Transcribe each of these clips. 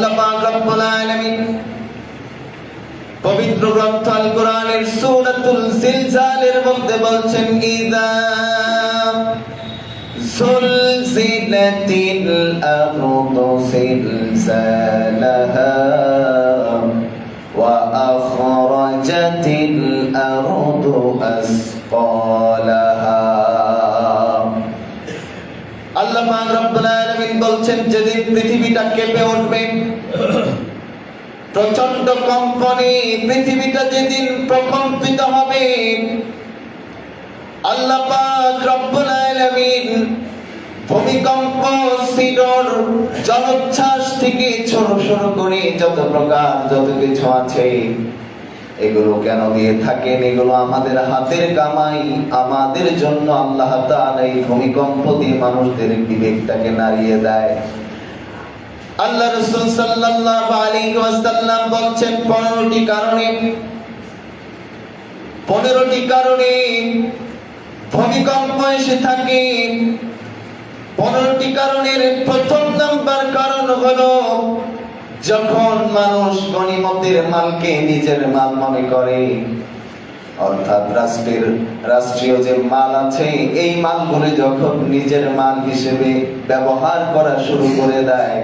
আল্লাহ পাক রব্বুল আলামিন পবিত্র গ্রন্থ আল কোরআনের সূরাতুল জিলজালের মধ্যে বলছেন ইযা সুলজিলাতিল আরদু জিলজালাহা ওয়া আখরাজাতিল আরদু আসকালাহা। আল্লাহ পাক রব্বুল আলামিন বলছেন যেদিন পৃথিবীটা কেঁপে উঠবে, প্রচন্ড কম্পনে পৃথিবীটা যেদিন প্রকম্পিত হবে, আল্লাহ পাক রব্বুল আলামিন ভূমিকম্প, শিহর, জলোচ্ছ্বাস থেকে শুরু করে যত প্রকার যত কিছু আছে, এগুলো কেন দিয়ে থাকেন? এগুলো আমাদের হাতের কামাই। আমাদের জন্য আল্লাহ তাআলা এই ভূমিকম্প দিয়ে মানুষদের বিবেকটাকে নাড়িয়ে দেয়। আল্লাহ রাসূল সাল্লাল্লাহু আলাইহি ওয়াসাল্লাম বলছেন 15টি কারণে ভূমিকম্প এসে থাকে। 15টি কারণের প্রথম নাম্বার কারণ হলো যখন মানুষ গনিমতের মালকে নিজের মাল মনে করে, অর্থাৎ রাষ্ট্রীয় যে মাল আছে এই মালগুলো যখন নিজের মাল হিসেবে ব্যবহার করা শুরু করে দেয়,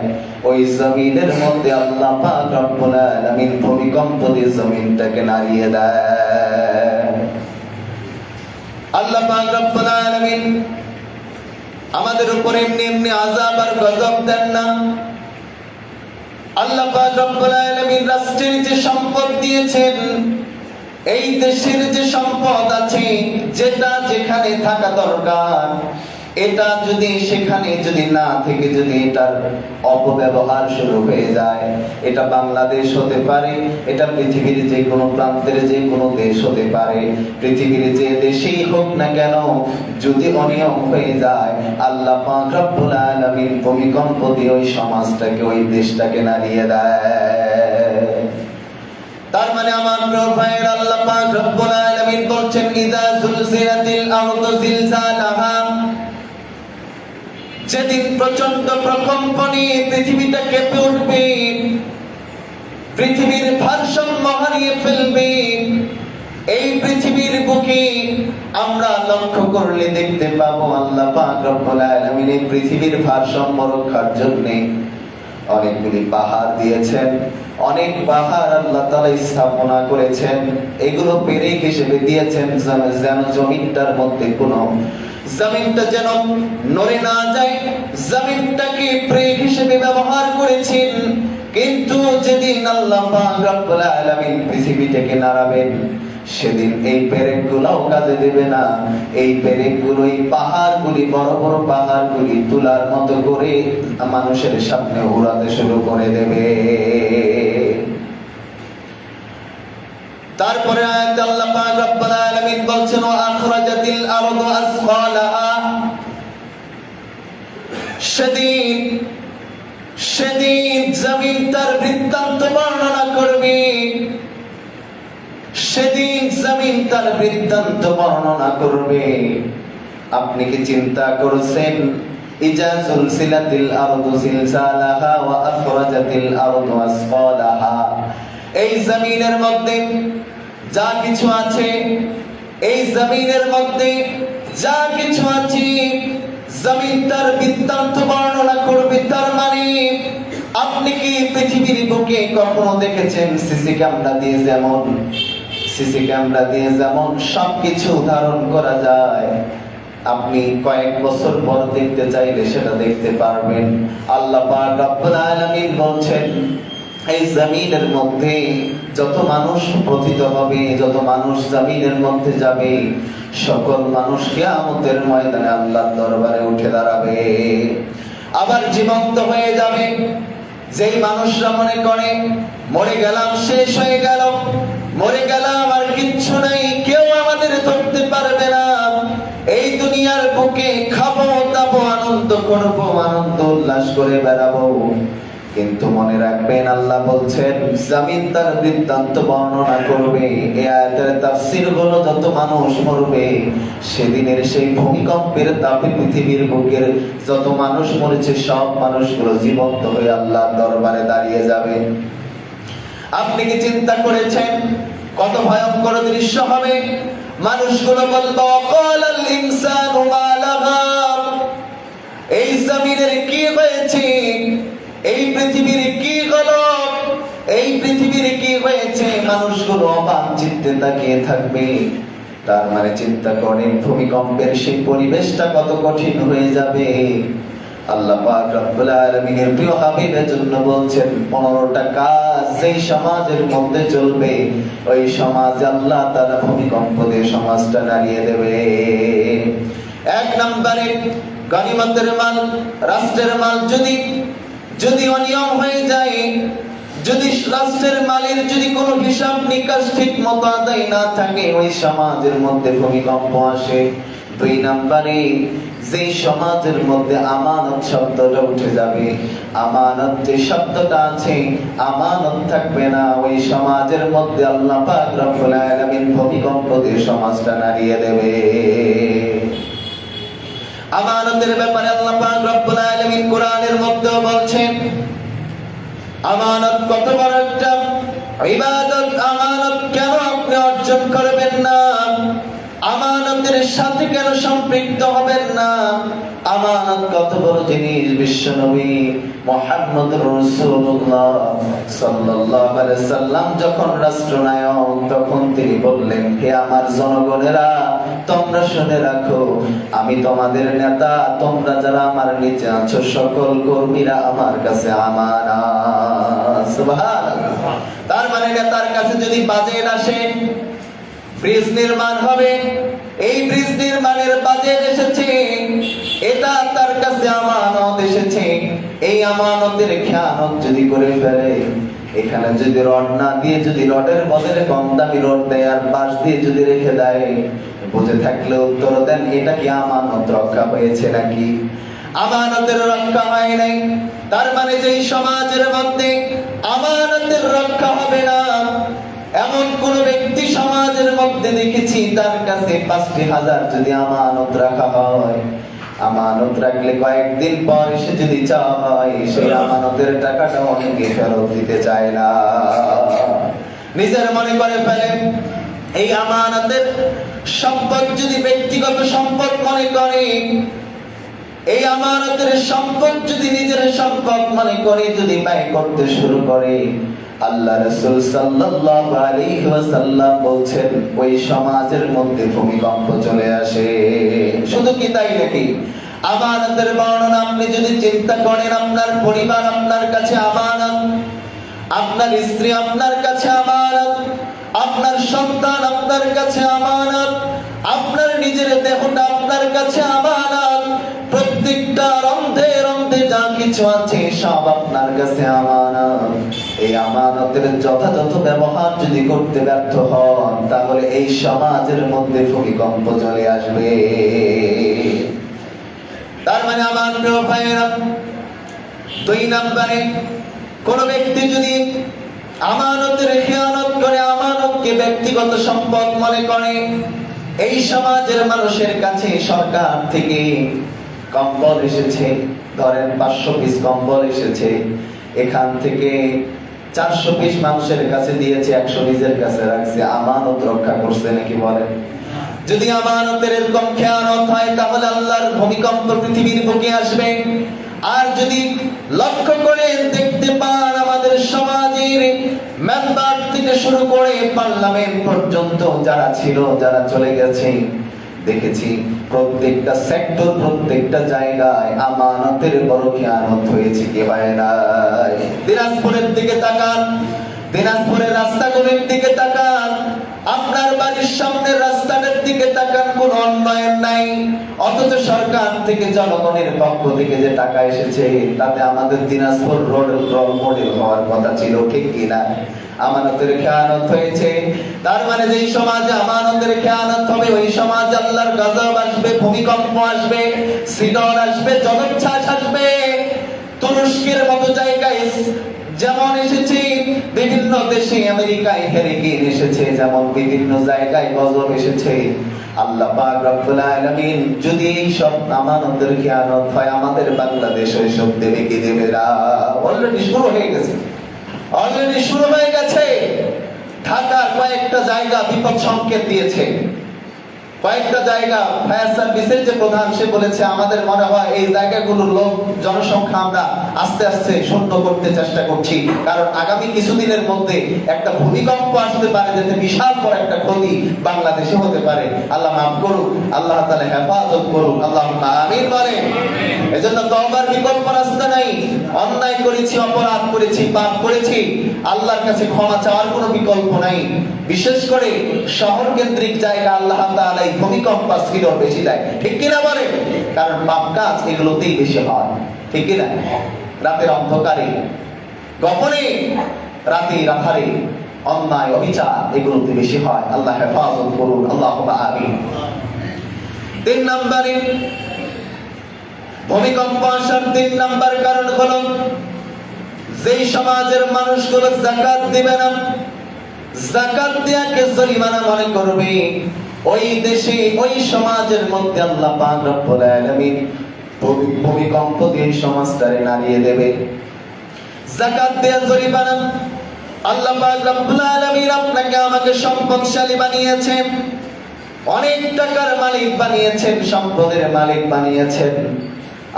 ওই জমিনের মধ্যে আল্লাহ পাক রব্বুল আলামিন ভূমিকম্প দিয়ে জমিনটাকে নাড়িয়ে দেয়। আল্লাহ পাক রব্বুল আলামিন আমাদের উপরে এমনি আযাব আর গজব দেন না। আল্লাহ পাক রব্বুল আলামিন রাষ্ট্রের যে সম্পদ দিয়েছেন, এই দেশের যে সম্পদ আছে, যেটা যেখানে থাকা দরকার, এটা যদি সেখানে যদি না থেকে যদি এটার অপব্যবহার শুরু হয়ে যায়, এটা বাংলাদেশ হতে পারে, এটা পৃথিবীর যে কোনো প্রান্তের যে কোনো দেশ হতে পারে, পৃথিবীর যে দেশেই হোক না কেন, যদি অনিয়ম হয়ে যায়, আল্লাহ পাক রব্বুল আলামিন ভূমিকম্প দিয়ে ওই সমাজটাকে, ওই দেশটাকে নাড়িয়ে দেয়। তার মানে আমার প্রিয় ভাইয়ের, আল্লাহ পাক রব্বুল আলামিন বলছেন ইযা যুলজিলাতিল আরদু জিলজালাহা, যেদিন প্রচন্ড প্রকম্পনে পৃথিবীটা কেঁপে উঠবে, পৃথিবীর ভারসাম্য হারিয়ে ফেলবে। এই পৃথিবীর বুকে আমরা লক্ষ্য করলে দেখতে পাবো আল্লাহ পাক রব্বুল আলামিন এই পৃথিবীর ভারসাম্য রক্ষার জন্য অনেকগুলি পাহাড় দিয়েছেন, অনেক পাহাড় আল্লাহ তাআলা স্থাপনা করেছেন। এগুলো পেরেক হিসেবে দিয়েছেন যেন জমিনটার মধ্যে কোনো জমিনটা যেন নড়ে না যায়, জমিনটাকে পেরেক হিসেবে ব্যবহার করেছেন। কিন্তু যেদিন আল্লাহ পাক রব্বুল আলামিন পৃথিবীটাকে নাড়াবেন, সেদিন এই পেরেকগুলোও কাজে দেবে না। এই পেরেকগুলো, এই পাহাড়গুলি, বড় বড় পাহাড়গুলি তুলার মতো করে মানুষের সামনে উড়াতে শুরু করে দেবে। তারপরে আয়াতে আল্লাহ পাক রব্বুল আলামিন বলছেন ওয়া আখরাজাতিল আরদু আসকালাহা, সেদিন জমিন তার বৃত্তান্ত বর্ণনা করবে। সেদিন জমিন তার বৃত্তান্ত বর্ণনা করবে। আপনি কি চিন্তা করেছেন ইজা সুলসিলাতিল আরদু জিলজালাহা ওয়া আখরাজাতিল আরদু আসকালাহা, এই জমিনের মধ্যে যা কিছু আছে, এই জমিনের মধ্যে যা কিছু আছে, জমিন তার বৃত্তান্ত বর্ণনা করবে। তার মানে আপনি কি পৃথিবীর বুকে কখনো দেখেছেন সিসি ক্যামেরা দিয়ে যেমন সবকিছু ধারণ করা যায়, আপনি কয়েক বছর পর দেখতে চাইলে সেটা দেখতে পারবেন? আল্লাহ পাক রব্বুল আলামিন বলছেন এই জমিনের মধ্যে যত মানুষ পতিত হবে, যত মানুষ জমিনের মধ্যে যাবে, সকল মানুষ কিয়ামতের ময়দানে আল্লাহর দরবারে উঠে দাঁড়াবে, আবার জীবন্ত হয়ে যাবে। যেই মানুষরা মনে করে মরে গেলাম, শেষ হয়ে গেল, মরে গেলাম, আর কিচ্ছু নাই, কেউ আমাদের ধরতে পারবে না, এই দুনিয়ার বুকে খাবো দাবো, আনন্দ করবো, আনন্দ উল্লাস করে বেড়াবো, কিন্তু মনে রাখবেন আল্লাহ বলছেন জমিন তার বৃত্তান্ত বর্ণনা করবে। এই আয়াতের তাফসীর হলো যত মানুষ মরবে সেদিনের সেই ভূমিকম্পের তাপে পৃথিবীর বুকের যত মানুষ মরেছে সব মানুষগুলো জীবন্ত হয়ে আল্লাহর দরবারে দাঁড়িয়ে যাবে। আপনি কি চিন্তা করেছেন কত ভয়ঙ্কর দৃশ্য হবে? মানুষগুলো বলবে ওয়াকালাল ইনসানু মা লাহা, এই জমিনের কি হয়েছে, এই পৃথিবীর কি হলো, এই পৃথিবীর কি হয়েছে? মানুষগুলো অবাক চিত্তে তাকিয়ে থাকবে। তার মানে চিন্তা করেন ভূমিকম্পের সেই পরিবেশটা কত কঠিন হয়ে যাবে। আল্লাহ পাক রব্বুল আলামিনের প্রিয় হাবিবের জন্য বলছেন 15টা কাজ যেই সমাজের মধ্যে চলবে ওই সমাজ আল্লাহ তাআলা ভূমিকম্প দিয়ে সমাজটা নাড়িয়ে দেবে। এক নম্বরে গনিমতের মাল, রাষ্ট্রের মাল যদি অনিয়ম হয়ে যায়, যদি রাষ্ট্রের মালের যদি কোনো হিসাব নিকাশ ঠিক মতো আদায় না থাকে ওই সমাজের মধ্যে ভূমিকম্প আসে। 2 নম্বরে যে সমাজের মধ্যে আমানত শব্দটা উঠে যাবে, আমানত যে শব্দটা আছে আমানত থাকবে না ওই সমাজের মধ্যে আল্লাহ পাক রব্বুল আলামিন ভূমিকম্প দিয়ে সমাজটা নাড়িয়ে দেবে। আমানতের ব্যাপারে আল্লাহ পাক রব্বুল আলামিন কোরআনের মধ্যে বলছেন আমানত কত বড় একটা ইবাদত। আমানত কেন আপনি অর্জন করবেন না? আমানতের সাথে কেন সম্পৃক্ত হবেন না? আমানত কত বড় জিনিস। বিশ্বনবী মুহাম্মদুর রাসূলুল্লাহ সাল্লাল্লাহু আলাইহি সাল্লাম যখন রাষ্ট্রনায়ক তখন তিনি বললেন হে আমার জনগণেরা তোমরা শুনে রাখো আমি তোমাদের নেতা, তোমরা যারা আমার নিচে আছো সকল কর্মীরা আমার কাছে আমানত। সুবহানাল্লাহ। তার মানে নেতার কাছে যদি বাজেট আসে, ব্রিজ নির্মাণ হবে, এই ব্রিজ নির্মাণের বাজেট এসেছে, এটা তার কাছে আমানত এসেছে, এই আমানতের খেয়ানত যদি করে ফেলে, এখানে যদি রড না দিয়ে যদি রডের বদলে কম দামি রড দেয় আর পাশ দিয়ে যদি রেখে দেয়, বুঝে থাকলে উত্তর দেন এটা কি আমানত রক্ষা হয়েছে নাকি? আমানতের রক্ষা হয় নাই। তার মানে যেই সমাজের মধ্যে আমানতের রক্ষা হবে না এমন কোন ব্যক্তি সমাজের মধ্যে দেখেছি তার কাছে 5,000 যদি আমানত রাখা হয়, আমানত রাখলে কয়েকদিন পর এসে যদি চায় সেই আমানতের টাকাটা অনেকে ফেরত দিতে চায় না, নিজের মনে করে ফেলে। এই আমানতের সম্পদ যদি ব্যক্তিগত সম্পদ মনে করে, এই আমানতের সম্পদ যদি নিজের সম্পদ মনে করে যদি ব্যয় করতে শুরু করে, আল্লাহ রাসূল সাল্লাল্লাহু আলাইহি ওয়াসাল্লাম বলছেন ওই সমাজের মধ্যে ভূমিকম্প চলে আসে। শুধু কি তাই নাকি? আমানতের বর্ণনা আপনি যদি চিন্তা করেন, আপনার পরিবার আপনার কাছে আমানত, আপনার স্ত্রী আপনার কাছে আমানত, আপনার সন্তান আপনার কাছে আমানত, আপনার নিজের দেহটা আপনার কাছে আমানত, প্রত্যেকটা রন্ধে রন্ধে যা কিছু আছে সব আপনার কাছে আমানত। এই আমানতের যথাযথ ব্যবহার যদি করতে ব্যর্থ হন তাহলে এই সমাজের মধ্যে ভূমিকম্প চলে আসবে। তার মানে আমার প্রিয় ভাইয়েরা, 2 নম্বরে কোন ব্যক্তি যদি আমানতের খেয়ানত করে, আমানতকে ব্যক্তিগত সম্পদ মনে করে, এই সমাজের মানুষের কাছে সরকার থেকে কম্বল এসেছে, ধরেন 500 পিস কম্বল এসেছে, এখান থেকে 400 পিস মানুষের কাছে দিয়েছে, 100 নিজের কাছে রাখছে, আমানত রক্ষা করছে নাকি বলেন? যদি আমানতের এরকম খেয়ানত হয় তাহলে আল্লাহর ভূমিকম্প পৃথিবীর বুকে আসবে। আর যদি লক্ষ্য করে দেখতে পান আমাদের সমাজের মেম্বার থেকে শুরু করে পার্লামেন্ট পর্যন্ত যারা ছিল, যারা চলে গেছে, দেখেছি প্রত্যেকটা সেক্টর, প্রত্যেকটা জায়গায় আমানতের বড় খেয়ানত হয়েছে কি হয় নাই? দিনাজপুরের দিকে তাকান, দিনাজপুরের রাস্তাগুলির দিকে তাকান, আপনার বাড়ির সামনের রাস্তাটার দিকে তাকান, কোন উন্নয়ন নাই, অথচ সরকার থেকে জনগণের পক্ষ থেকে যে টাকা এসেছে তাতে আমাদের দিনাজপুর রোড মডেল হওয়ার কথা ছিল, ঠিক কিনা? আমানতের খেয়ানত হয়েছে। তার মানে যেই সমাজে আমানতের খেয়ানত হবে ওই সমাজ আল্লাহর গজব আসবে, ভূমিকম্প আসবে, সিডর আসবে, জলোচ্ছ্বাস আসবে। তুরস্কের মতো জায়গায় যেমন এসেছে, বিভিন্ন দেশে আমেরিকায় হেরিকেন এসেছে, যেমন বিভিন্ন জায়গায় গজব এসেছে, আল্লাহ পাক রব্বুল আলামিন যদি এই সব আমানতের খেয়ানত হয় আমাদের বাংলাদেশে সব দেবে কি দেবে না? অলরেডি শুরু হয়ে গেছে। ঢাকার কয়েকটা জায়গা বিপদ সংকেত দিয়েছে। কয়েকটা জায়গা ফায়ার সার্ভিসের যে প্রধান সে বলেছে আমাদের মনে হয় এই জায়গাগুলোর লোক জনসংখ্যা আমরা আস্তে আস্তে শূন্য করতে চেষ্টা করছি, কারণ আগামী কিছুদিনের মধ্যে একটা ভূমিকম্প আসতে পারে, যেতে বিশাল বড় একটা ক্ষতি বাংলাদেশে হতে পারে। আল্লাহ মাফ করুন, আল্লাহ তাআলা হেফাজত করুন, আল্লাহুম্মা আমিন বলেন। এজন্য তওবার বিকল্প রাস্তা নাই। অন্যায় করেছি, অপরাধ করেছি, পাপ করেছি, আল্লাহর কাছে ক্ষমা চাওয়ার কোনো বিকল্প নাই। বিশেষ করে শহর কেন্দ্রিক জায়গা আল্লাহ তাআলা এই ভূমিকম্প ছিল বেশি দেয়, ঠিক কিনা বলেন? কারণ পাপ কাজ এগুলোতেই বেশি হয়, ঠিক কিনা? রাতের অন্ধকারে, গোপনে, রাতে রাধারে অন্যায় অবিচার এগুলোতে বেশি হয়। আল্লাহ হেফাজত করুন, আল্লাহুম্মা আমিন। 3 নম্বরে ভূমিকম্প আসার 3 নম্বর কারণ হলো যেই সমাজের মানুষগুলো যাকাত দিবে না, যাকাত দেয়াকে জরিমানা মনে করবে, ওই দেশে ওই সমাজের মধ্যে আল্লাহ পাক রব্বুল আলামিন ভূমিকম্প দিয়ে সমাজটারে নাড়িয়ে দেবে। যাকাত দেয়া জরিমানা। আল্লাহ পাক রব্বুল আলামিন আপনাকে আমাকে সম্পদশালী বানিয়েছেন, অনেক টাকার মালিক বানিয়েছেন, সম্পদের মালিক বানিয়েছেন।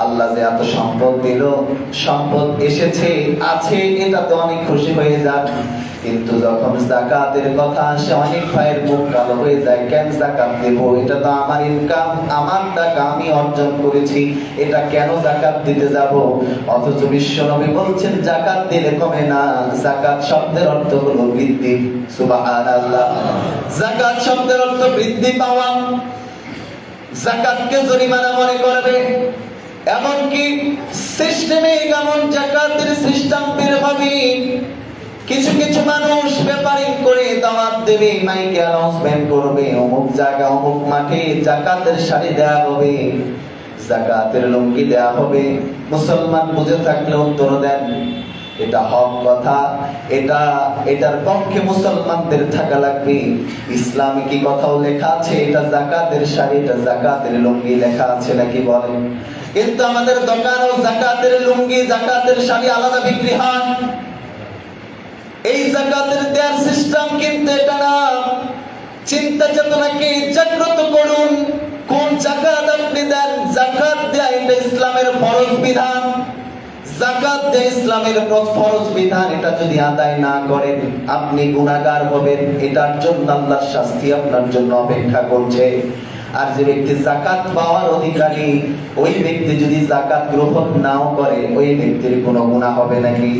আল্লাহ যে এত সম্পদ দিল, সম্পদ এসেছে, আছে, এটা তো অনেক খুশি হয়ে যান, কিন্তু যখন যাকাতের কথা আসে অনেক ভাইয়ের মুখ কালো হয়ে যায়। কেন যাকাত দেব? এটা তো আমার ইনকাম, আমার টাকা, আমি অর্জন করেছি, এটা কেন যাকাত দিতে যাব? অথচ বিশ্বনবী বলছেন যাকাত দিলে কমে না। যাকাত শব্দের অর্থ হলো বৃদ্ধি। সুবহানাল্লাহ। যাকাত শব্দের অর্থ বৃদ্ধি পাওয়া। যাকাতকে জরিমানা মনে করবে, এমনকি সিস্টেমে এমন যাকাতের সিস্টেম বের হবে, কিছু কিছু মানুষ ব্যাপারিং করে দাওয়াত দেবে, মাইকে অ্যানাউন্সমেন্ট করবে, অমুক জায়গা অমুক মাঠে যাকাতের শাড়ি দেয়া হবে, যাকাতের লুঙ্গি দেয়া হবে। মুসলমান বুঝে থাকলে উত্তর দেন এটা হক কথা, এটার পক্ষে মুসলমানদের থাকা লাগবে। ইসলামে কি কথাও লেখা আছে এটা যাকাতের শাড়ি, এটা যাকাতের লুঙ্গি লেখা আছে নাকি বলেন? কিন্তু আমাদের দোকানেও যাকাতের লুঙ্গি, যাকাতের শাড়ি আলাদা বিক্রি হয়। এই যাকাতের দেয়ার সিস্টেম কিন্তু এটা না। চিন্তা চেতনাকে জাগ্রত করুন, কোন যাকাত আপনি দেন? যাকাত দেয়া এটা ইসলামের ফরজ বিধান। যাকাত দেয়া ইসলামের ফরজ বিধান, এটা যদি আদায় না করেন আপনি গুনাহগার হবেন, এটার জন্য আল্লাহর শাস্তি আপনার জন্য অপেক্ষা করছে। আর যে ব্যক্তি যাকাত পাওয়ার অধিকারী, ওই ব্যক্তি যদি যাকাত গ্রহণ নাও করে ওই ব্যক্তির কোনো গুনাহ হবে নাকি?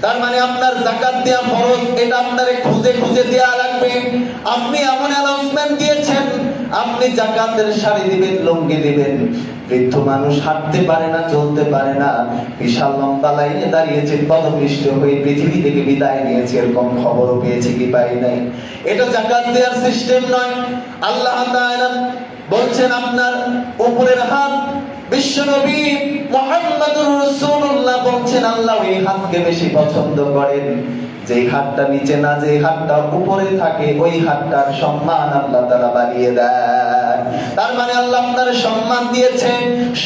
তার মানে আপনার যাকাত দেয়া ফরজ, এটা আপনারে খুঁজে খুঁজে দেয়া লাগবে। আপনি এমন অ্যানাউন্সমেন্ট দিয়েছেন আপনি যাকাতের শাড়ি দিবেন, লুঙ্গি দিবেন, বৃদ্ধ মানুষ হাঁটতে পারে না, চলতে পারে না, বিশাল লম্বা লাইনে দাঁড়িয়েছে, পদপিষ্ট হয়ে পৃথিবী থেকে বিদায় নিয়েছে, এরকম খবরও পেয়েছি কি পাই নাই? এটা যাকাত দেওয়ার সিস্টেম নয়। আল্লাহ তাআলা বলছেন আপনার উপরের হাত। বিশ্বনবী মুহাম্মদুর রাসূলুল্লাহ বলছেন আল্লাহ এই হাতকে বেশি পছন্দ করেন, যেই হাতটা নিচে না, যেই হাতটা উপরে থাকে ওই হাতটার সম্মান আল্লাহ তাআলা বাড়িয়ে দেন। তার মানে আল্লাহ আপনার সম্মান দিয়েছে,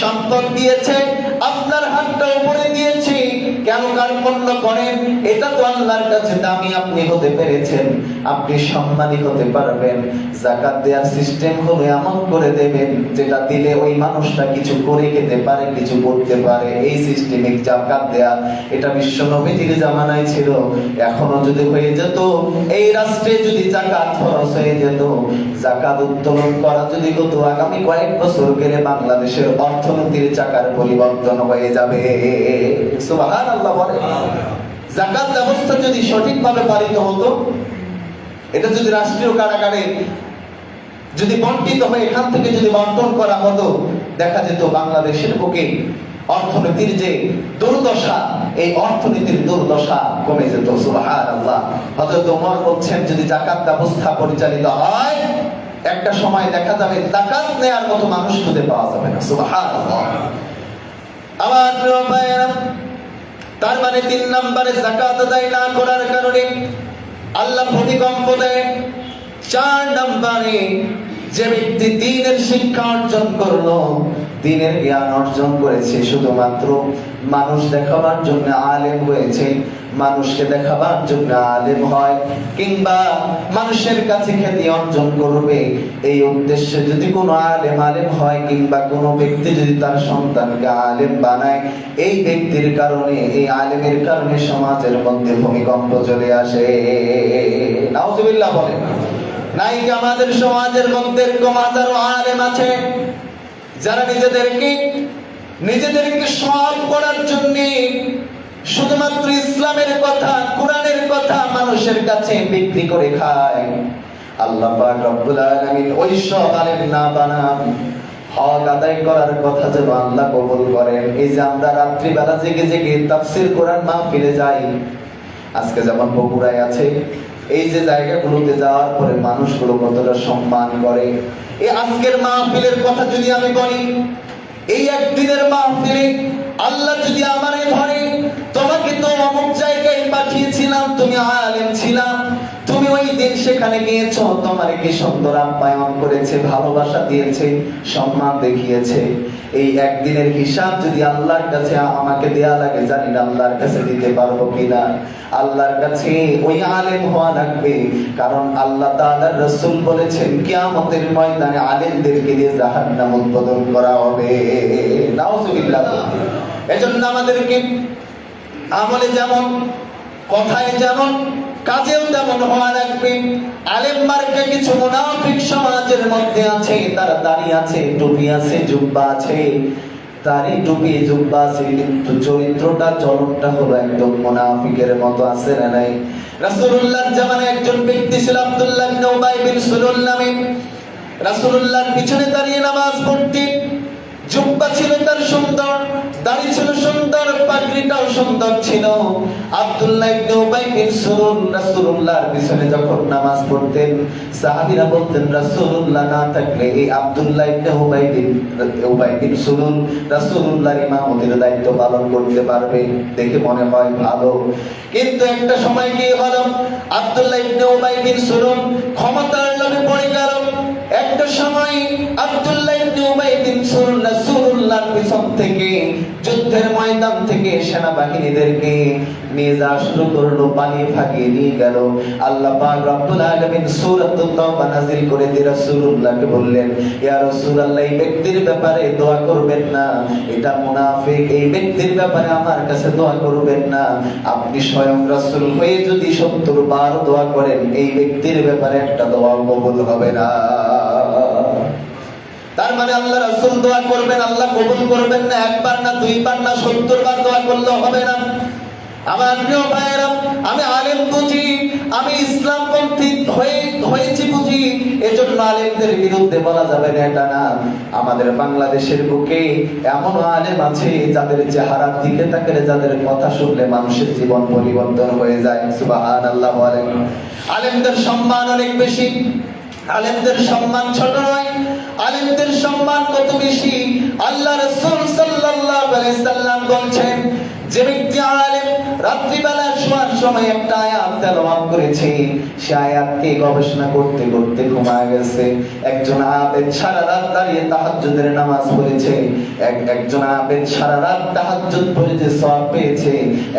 সম্পদ দিয়েছে, আপনার হাতটা উপরে দিয়েছে, কেন কার্পণ্য করেন? এটা তো আল্লাহর কাছে দামি, আপনি হতে পেরেছেন, আপনি সম্মানী হতে পারবেন। যাকাত দেওয়ার সিস্টেম হলো এমন করে দেবেন যেটা দিলে ওই মানুষটা কিছু করে খেতে পারে, কিছু করতে পারে। এই সিস্টেমিক যাকাত দেয়া এটা বিশ্ব নবীর জামানায় ছিল। এখনো যদি হয়ে যেত, এই রাষ্ট্রে যদি যাকাত খরচ হয়ে যেত, যাকাত উত্তোলন করা যদি হতো, আগামী কয়েক বছর গেলে বাংলাদেশের অর্থনীতির চাকার পরিবর্তন হয়ে যাবে। সুবহানাল্লাহ বলে। যাকাত ব্যবস্থা যদি সঠিকভাবে পালিত হতো, এটা যদি রাষ্ট্রীয় কারাগারে যদি বন্টিত হয়ে এখান থেকে যদি বন্টন করা হতো, দেখা যেত বাংলাদেশের বুকে অর্থনীতির যে দুর্দশা, এই অর্থনীতির দুর্দশা কমে যেত। সুবহানাল্লাহ। হযরত ওমর বলছেন যদি যাকাত ব্যবস্থা পরিচালিত হয়, একটা সময় দেখা যাবে যাকাত নেয়ার মতো মানুষ খুঁজে পাওয়া যাবে না। সুবহানাল্লাহ। আমার প্রিয় ভাইয়েরা, তার মানে 3 নম্বরে যাকাত আদায় না করার কারণে আল্লাহ ভূমিকম্প দেয়। 4 নম্বরে যে ব্যক্তি দ্বীনের শিক্ষা অর্জন করলো, দ্বীনের জ্ঞান অর্জন করেছে, শুধুমাত্র মানুষ দেখাবার জন্য আলেম হয়েছে, মানুষকে দেখাবার জন্য আলেম হয়, কিংবা মানুষের কাছে খ্যাতি অর্জন করবে, এই উদ্দেশ্যে যদি কোনো আলেম হয়, কিংবা কোনো ব্যক্তি যদি তার সন্তানকে আলেম বানায়, এই ব্যক্তির কারণে, এই আলেমের কারণে সমাজের মধ্যে ভূমিকম্প চলে আসে। নাউজুবিল্লাহ বলেন। নাই কি আমাদের সমাজের মধ্যে এরকম হাজারো আলেম আছে যারা নিজেদেরকে সব করার জন্য শুধুমাত্র ইসলামের কথা, কোরআনের কথা মানুষের কাছে বিক্রি করে খায়। আল্লাহ পাক রব্বুল আলামিন ওই সব আলেম না বানান, হক আদায় করার কথা যেন আল্লাহ কবুল করেন। এই যে আমরা রাত্রিবেলা জেগে জেগে তাফসীর কোরআন মাহফিলে যাই, আজকে যেমন বগুড়ায় আছে, এই যে জায়গাগুলোতে যাওয়ার পরে মানুষগুলো কতটা সম্মান করে। এই আজকের মাহফিলের কথা যদি আমি বলি, এই একদিনের মাহফিলে আল্লাহ যদি আমারে ধরে, তোমাকে তো অমুক জায়গায় পাঠিয়েছিলাম, তুমি আলেম ছিলাম, তুমি ওই দিন সেখানে গিয়েছো, তোমার কি সুন্দর আপ্যায়ন করেছে, ভালোবাসা দিয়েছে, সম্মান দেখিয়েছে, এই একদিনের হিসাব যদি আল্লাহর কাছে আমাকে দেয়া লাগে, জানি না আল্লাহর কাছে দিতে পারবো কিনা। আল্লাহর কাছে ওই আলেম হওয়া লাগবে, কারণ আল্লাহ তাআলার রাসূল বলেছেন কিয়ামতের ময়দানে আলেমদেরকে দিয়ে জাহান্নাম উদ্বোধন করা হবে। নাউজুবিল্লাহ। এজন্য আমাদেরকে আমলে যেমন, কথায় যেমন, কাজেও তেমন হওয়া লাগবে। আলেম মার্কা কিছু মুনাফিক সমাজের মধ্যে আছে, তারা দাড়ি আছে, টুপি আছে, জুব্বা আছে, দাড়ি টুপি জুব্বা আছে, কিন্তু চরিত্রটা, চলনটা হলো একদম মুনাফিকের মতো। আছে না নাই? রাসূলুল্লাহর জামানায় একজন ব্যক্তি ছিল আব্দুল্লাহ ইবনে উবাই বিন সুলুল নামে। রাসূলুল্লাহর পিছনে দাঁড়িয়ে নামাজ পড়তেন। জুব্বা ছিল তার সুন্দর, দাড়ি ছিল সুন্দর, পাগড়িটাও সুন্দর ছিল। আব্দুল্লাহ ইবনে উবাই বিন সুলুল রাসূলুল্লাহর পিছনে যখন নামাজ পড়তেন, সাহাবীরা বলতেন রাসূলুল্লাহ না থাকলে এই আব্দুল্লাহ ইবনে উবাই বিন সুলুল রাসূলুল্লাহর ইমামতির দায়িত্ব পালন করতে পারবে, দেখে মনে হয় ভালো। কিন্তু একটা সময় কি হলো, আব্দুল্লাহ ইবনে উবাই বিন সুলুল ক্ষমতার লোভে পড়ে গেল। একটা সময় আব্দুল্লাহ ইবনে উবাই বিন সুলুল রাসূলুল্লাহর পিছন থেকে, যুদ্ধের ময়দান থেকে সেনাবাহিনীদেরকে নিয়ে যাওয়া শুরু করলো, পালিয়ে ভাগিয়ে নিয়ে গেল। আল্লাহ পাক রব্বুল আলামিন সূরাতুত তাওবা নাযিল করে দিয়ে রাসূলুল্লাহকে বললেন, ইয়া রাসূলুল্লাহ, এই ব্যক্তির ব্যাপারে দোয়া করবেন না, এটা মুনাফিক, এই ব্যক্তির ব্যাপারে আমার কাছে দোয়া করবেন না। আপনি স্বয়ং রাসূল হয়ে যদি 70 বার দোয়া করেন, এই ব্যক্তির ব্যাপারে একটা দোয়া কবুল হবে না। তার মানে আল্লাহ রাসূল দোয়া করবেন, আল্লাহ কবুল করবেন না। একবার না, দুইবার না, 70 বার দোয়া করলে হবে না। আমার প্রিয় ভাইয়েরা, আমি আলেম বুঝি, আমি ইসলামপন্থী হয়েছি বুঝি, এজন্য আলেমদের বিরুদ্ধে বলা যাবে না, এটা না। আমাদের বাংলাদেশের বুকে এমন আলেম আছে যাদের চেহারার দিকে তাকালে, যাদের কথা শুনলে মানুষের জীবন পরিবর্তন হয়ে যায়। সুবহানাল্লাহ বলেন। আলেমদের সম্মান অনেক বেশি, আলেমদের সম্মান ছোট নয়, আলেমদের সম্মান কত বেশি। আল্লাহ রাসূল সাল্লাল্লাহু আলাইহি সাল্লাম বলেন, যে ব্যক্তি আলেম রাত্রিবেলা শোয়ার সময় একটা আয়াত তেলাওয়াত করেছে, সে আয়াতকে গবেষণা করতে করতে ঘুমায় গেছে। একজন আবেদ সারা রাত দাঁড়িয়ে তাহাজ্জুদের নামাজ পড়েছে, একজন আবেদ সারা রাত তাহাজ্জুদ পড়ে যে সওয়াব পেয়েছে,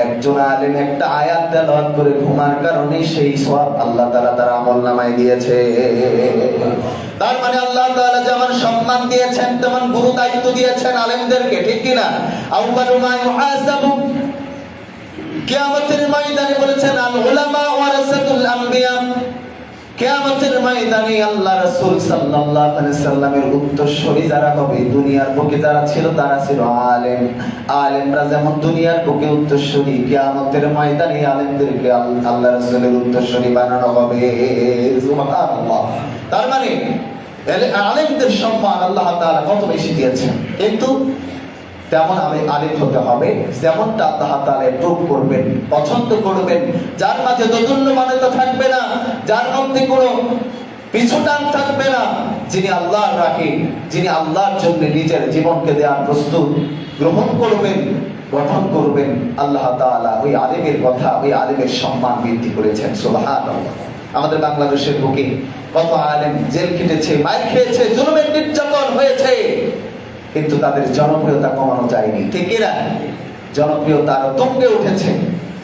একজন আলেম একটা আয়াত তেলাওয়াত করে ঘুমার কারণে সেই সওয়াব আল্লাহ তাআলা তার আমলনামায় দিয়েছে। তার মানে আল্লাহ তাআলা যেমন সম্মান দিয়েছেন, তেমন গুরু দায়িত্ব দিয়েছেন আলেমদেরকে, ঠিক কি না? আউয়ালু মা ইউহাসাবু, কিয়ামতের ময়দানে বলেছেন আল উলামা ওয়ারাসাতুল আম্বিয়া। কিয়ামতের ময়দানে আল্লাহ রাসূল সাল্লাল্লাহু আলাইহি সাল্লামের উত্তরসূরি যারা হবে, দুনিয়ার বুকে যারা ছিল তারা ছিল আলেম। আলেমরা যেমন দুনিয়ার বুকে উত্তরসূরি, কিয়ামতের ময়দানে আলেমদেরকে আল্লাহ রাসূলের উত্তরসূরি বানানো হবে। সুবহানাল্লাহ। তার মানে আলেমদের সম্মান আল্লাহ তাআলা কত বেশি দিয়েছেন, কিন্তু তেমন আলেম হতে হবে যেমনটা আল্লাহ তাআলা প্রুভ করবেন, পছন্দ করবেন, যার মাঝে দোদুল্যমানতা থাকবে না, যার মধ্যে কোনো পিছুটান থাকবে না, যিনি আল্লাহর রাখে, যিনি আল্লাহর জন্য নিজের জীবনকে দেওয়ার প্রস্তুত, গ্রহণ করবেন, গঠন করবেন, আল্লাহ তাআলা ওই আলেমের কথা, ওই আলেমের সম্মান বৃদ্ধি করেছেন। সুবহানাল্লাহ। আমাদের বাংলাদেশের বুকে কত আলেম জেল খেটেছে, মার খেয়েছে, জুলুমের নির্যাতন হয়েছে, কিন্তু তাদের জনপ্রিয়তা কমানো যায়নি, ঠিক কিনা? জনপ্রিয়তা আরো তুঙ্গে উঠেছে।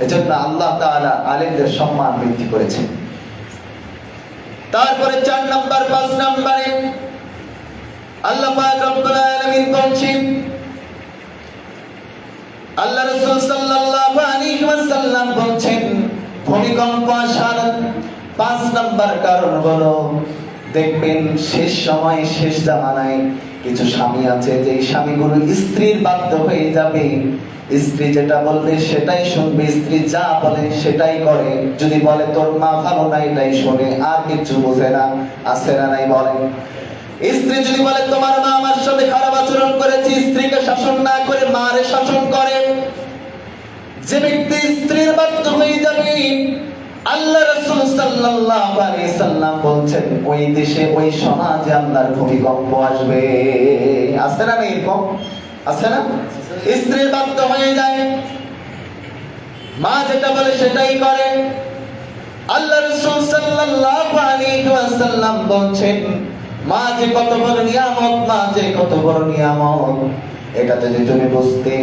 এজন্য আল্লাহ তাআলা আলেমদের সম্মান বৃদ্ধি করেছেন। তারপরে 4 নাম্বার 5 নম্বরে আল্লাহ পাক রব্বুল আলামিন বলছেন, আল্লাহ রাসূল সাল্লাল্লাহু আলাইহি ওয়াসাল্লাম বলছেন, ভূমিকম্প আসার 5 নাম্বার কারণ হলো, দেখবেন শেষ সময়, শেষ জামানায় কিছু স্বামী আছে যে স্বামীগুলো স্ত্রীর বাধ্য হয়ে যাবে, স্ত্রী যেটা বলবে সেটাই শুনবে, স্ত্রী যা বলে সেটাই করে। যদি বলে তোর মা ভালো না, এটাই শোনে, আর কিছু বোঝে না। আছে না নাই? বলে। স্ত্রী যদি বলে তোমার মা আমার সাথে খারাপ আচরণ করেছে, স্ত্রীকে শাসন না করে মারে শাসন করে। যে ব্যক্তি স্ত্রীর বাধ্য হয়ে যাবে, আল্লাহ রাসূল সাল্লাল্লাহু আলাইহি সাল্লাম বলছেন, ওই দেশে, ওই সমাজে আল্লাহর ভূমিকম্প আসবে। আছে না এরকম? আছে না? স্ত্রীর বাধ্য হয়ে যায়, মা যেটা বলে সেটাই করে। আল্লাহ রাসূল সাল্লাল্লাহু আলাইহি ওয়াসাল্লাম বলছেন, মা যে কত বড় নিয়ামত, মা যে কত বড় নিয়ামত, এটা যদি তুমি বুঝতে,